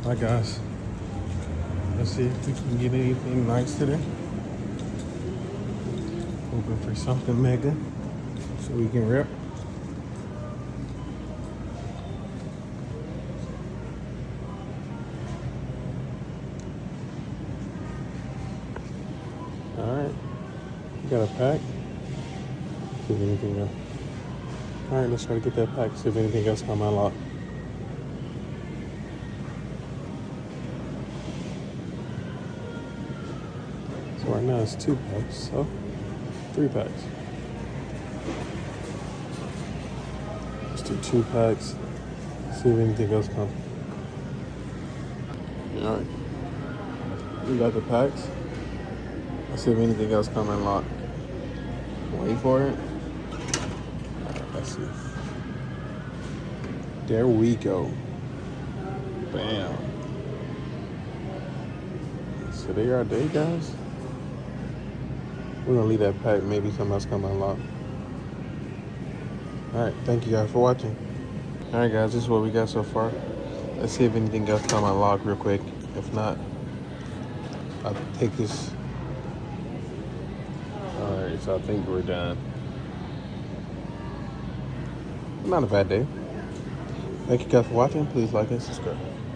Alright guys, let's see if we can get anything nice today. Hoping for something mega so we can rip. Alright, we got a pack. See if anything else. Alright, let's try to get that pack, see if anything else come unlocked. So right now it's 2 packs, so 3 packs. Let's do 2 packs, see if anything else comes. Alright, we got the packs. Let's see if anything else come unlocked. Wait for it. Alright, let's see. There we go. Bam. So there are day, guys. We're gonna leave that pack. Maybe something else come unlock. Alright, thank you guys for watching. Alright guys, this is what we got so far. Let's see if anything else come unlock real quick. If not, I'll take this. Alright, so I think we're done. Not a bad day. Thank you guys for watching. Please like and subscribe.